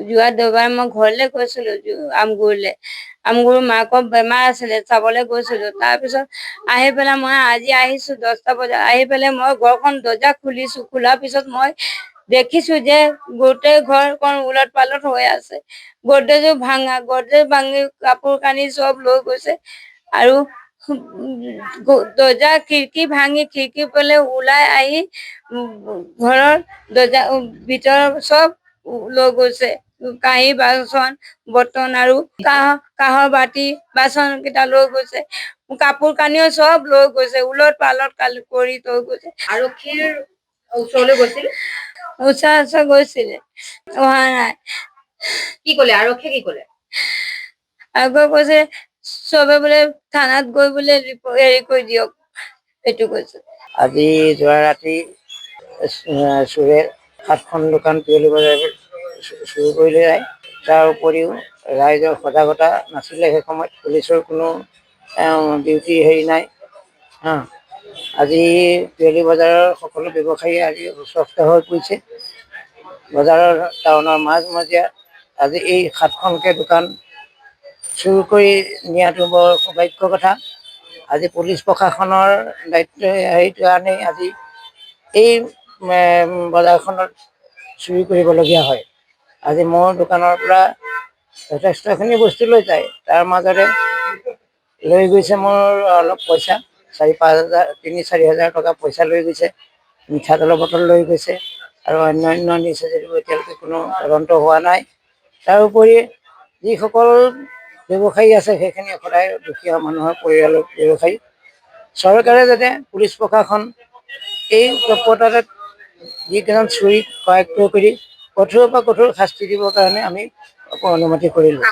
যোৱা দেওবাৰে মই ঘৰলৈ গৈছিলো আমগুৰিলে। আমগুৰিৰ মাকৰ বেমাৰ আছিলে, চাবলৈ গৈছিলো। তাৰপিছত আহি পেলাই মই আজি আহিছো 10টা বজাত। আহি পেলাই মই ঘৰখন দৰ্জা খুলিছো, খোলাৰ পিছত মই দেখিছো যে গোটেই ঘৰখন উলট পালট হৈ আছে। গডৰেজো ভাঙা, গডৰেজ ভাঙি কাপোৰ কানি চব লৈ গৈছে। আৰু দৰ্জা খিৰিকী ভাঙি খিৰিকী পেলে ওলাই আহি ঘৰৰ দৰ্জা ভিতৰৰ চব লৈ গৈছে। কাঁহী বাচন বৰ্তন আৰু কাঁহৰ বাতি বাচন কেইটা লৈ গৈছে। কাপোৰ কানিও চব লৈ গৈছে, উলট পালট কৰি থৈ গৈছে। আৰক্ষীৰ ওচৰলৈ গৈছিল? ওচৰ গৈছিলে, অহা নাই। কি ক'লে আৰক্ষীয়ে, কি ক'লে? আকৌ কৈছে চবে বোলে থানাত গৈ বোলে হেৰি কৰি দিয়ক, সেইটো কৈছে। আজি যোৱা ৰাতি চোৰে 7খন দোকান পিয়লি বজাৰ চুৰ কৰিলে যায়। তাৰ উপৰিও ৰাইজৰ সজাগতা নাছিলে, সেই সময়ত পুলিচৰ কোনো ডিউটি হেৰি নাই। আজি পিয়লি বজাৰৰ সকলো ব্যৱসায়ী আজি সুস্থ হৈ পৰিছে। বজাৰৰ টাউনৰ মাজমজিয়াত আজি এই 7খনকৈ দোকান চুৰ কৰি নিয়াটো বৰ সৌভাগ্যৰ কথা। আজি পুলিচ প্ৰশাসনৰ দায়িত্ব হেৰিটো কাৰণেই আজি এই বজাৰখনত চুৰি কৰিবলগীয়া হয়। আজি মোৰ দোকানৰ পৰা যথেষ্টখিনি বস্তু লৈ যায়, তাৰ মাজতে লৈ গৈছে মোৰ অলপ পইচা, 4-5 হাজাৰ 3-4 হাজাৰ টকা পইচা লৈ গৈছে। মিঠাতেলৰ বটল লৈ গৈছে আৰু অন্যান্য নিছে যদিও এতিয়ালৈকে কোনো তদন্ত হোৱা নাই। তাৰোপৰি যিসকল ব্যৱসায়ী আছে সেইখিনি সদায় দুখীয়া মানুহৰ পৰিয়ালৰ ব্যৱসায়ী। চৰকাৰে যাতে পুলিচ প্ৰশাসন এই তৎপৰতাত যিকেইজন চুৰি কৰায়ত্ব কৰি কঠোৰৰ পৰা কঠোৰ শাস্তি দিবৰ কাৰণে আমি অনুমতি কৰিলোঁ।